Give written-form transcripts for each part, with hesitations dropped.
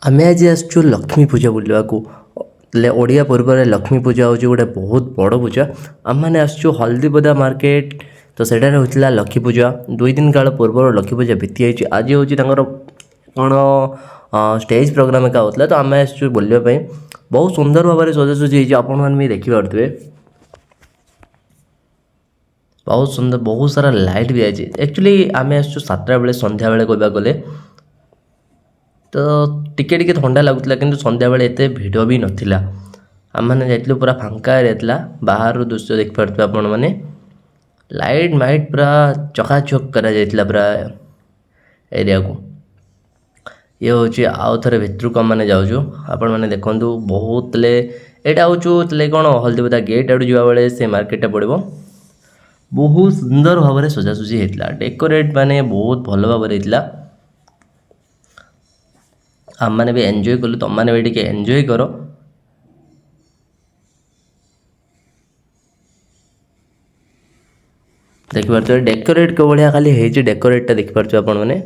आमे आज आसचु लक्ष्मी पूजा बुलवाकू ओडिया पर्व लक्ष्मी पूजा हूँ गोटे बहुत बड़ पूजा आम मैंने आसचु हल्दीपदा मार्केट। तो सेठारे होता लक्ष्मी पूजा 2 दिन काल पूर्व लक्ष्मी पूजा बीती जाइए। आज हूँ कौन स्टेज प्रोग्राम एका होता। तो आम आसचु बुलवाई बहुत सुंदर भाव में सजासजी भी देखिपे बहुत सुंदर बहुत सारा लाइट भी आई। एक्चुअली आम आसचु 7टा बेले संध्या बेले कहवा गले तो टिके टिके थंडा लगुला कि संध्या बेले एत भिड़ भी नाला। आम मैंने जाइलु पूरा फांका एरिया बाहर दृश्य देखिपे आपण मैंने लाइट माइट पूरा चकाचक करा पूरा एरिया को। ये हूँ आउ थे भितर को मैंने जाऊँ आपण मैंने देखूँ बहुत यहाँ हूँ कौन हल्दीपदा गेट आड़ जा बेले से मार्केटा पड़ो बहुत सुंदर भाव में सजासजी होता। डेकोरेट माने बहुत भल भाव में होता। आम मैंने भी एंजॉय कलु तुम मैंने भी टिके एंजॉय करो। देखिपे डेकोरेट को भाया खाली है डेकोरेटा देखिपे आपण मैंने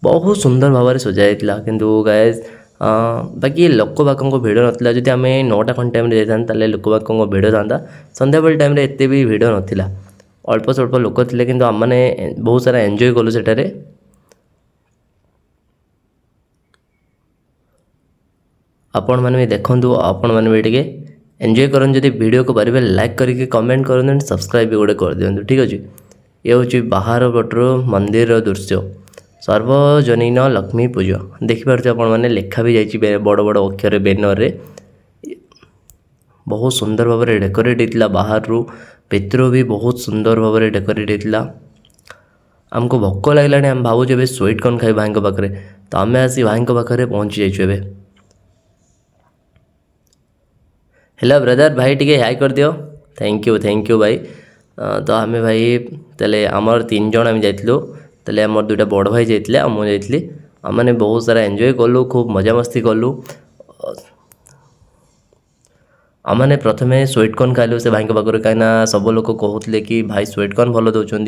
बहुत सुंदर भाव में सजाइला किंतु गाइज बाकी लोक बाक भिड़ नाला। जदि आम 9टा खंड टाइम जाता लोक बाक भिड़ था संध्या बेल टाइम एत भी भिड़ नाला अल्प स्वल्प लोक थे कि आम मैंने बहुत सारा एंजॉय कलु सेठारे। आपण मैंने भी देखूँ आपण मैंने भी टिके एंजॉय करन। जदि वीडियो को पारे लाइक करके कमेंट कर सब्सक्राइब भी गोटे कर दिंतु ठीक अच्छे। ये हूँ बाहर पटर मंदिर दृश्य सर्वजनीन लक्ष्मी पूजा देखिपे आपण मैंने लेखा भी जाइए बड़ बड़ अक्षर बैनर रे बहुत सुंदर भाव में डेकोरेट होता। बाहर भितर भी बहुत सुंदर भाव में डेकोरेट होता। आमको भोक लगे आम भावुँ स्वीट कॉर्न खाई भाई पाखे तो आम आसी भाई पाखे पहुँची जाइए। हेलो ब्रदर भाई टिके हाई कर दियो थैंक यू भाई। तो आम भाई तेल आमर 3 जन आम जाइलु तेल आमर 2टा बड़ भाई जाइए मुझे जाइली आम मैंने बहुत सारा एंजॉय कलु खूब मजा मस्ती कलु। आम मैंने प्रथमे स्वीट कॉर्न खाइलु से भाई पाखे कहीं सब लोग कहते कि भाई स्वीट कॉर्न भल दौरान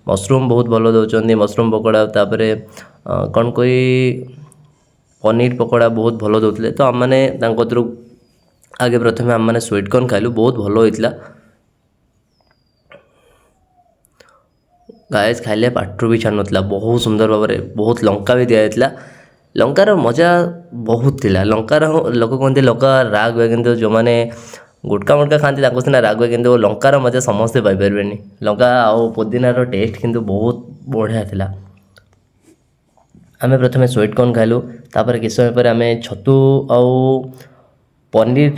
मशरूम बहुत भल दौरान मशरूम पकोड़ा तापर कौन कोई पनीर पकोड़ा बहुत भल दौले। तो आम मैंने आगे प्रथमे आम मैंने स्वीट कॉर्न खाइलु बहुत भल होता। गाइस खाइले पाटरू भी छाड़ नाला बहुत सुंदर भाव में बहुत लंका भी दिखाई लंकार मजा बहुत थिला। लंकार लोक कहते लंका राग हुए कि जो मैंने गुटका मुटका खाती सीना राग हुए कि लंकार मजा समस्ते पाइपर लंका आउ पुदीनार टेस्ट किंतु बहुत बढ़िया थिला। आम प्रथमे स्वीट कॉर्न खाइलु तापर किस समय पर आम छतु आउ पनीर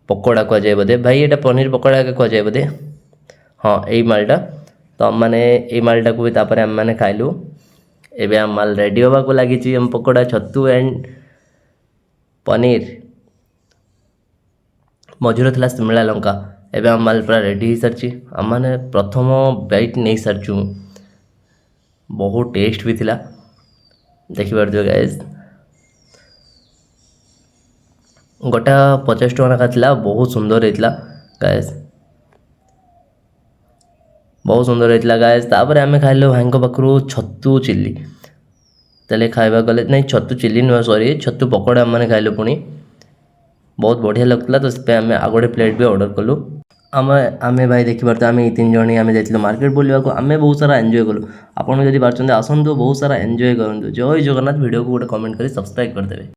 पकोड़ा कहुए बोधे भाई ये पनीर पकोड़ा कहुए बोधे हाँ यही मालटा। तो आम मैंने ये मालटा को भी तापर आम मैंने खाइलु एवं आम माल रेडी होगा को लगी आम पकोड़ा छतु एंड पनीर मझुर था शिमला लंका एवं आम माल पूरा रेडी हो सारी आम मैंने प्रथम बैट नहीं सारचु बहुत टेस्ट भी थिला देखिपे गाइज गोटा 50 टଙ୍କା का थिला बहुत सुंदर होता गाइज बहुत सुंदर होता गाइज। तापर आम खाइलु भाई पाखु छतु चिल्ली तेल खाइबा गले नहीं छतु चिल्ली नुह सॉरी छतु पकोड़ा आम मैंने खाइलु पुणी बहुत बढ़िया लगता। तो से आम आ गए प्लेट भी ऑर्डर कलु आम भाई देखिपे आम 3 जन आम जाइलु मार्केट बुलवाक आम बहुत सारा एंजॉय कलु। आपड़ जब पार्टी आसतु बहुत सारा एंजॉय करूँ। जय जगन्नाथ वीडियो को गोटे कमेंट कर सब्सक्राइब करदे।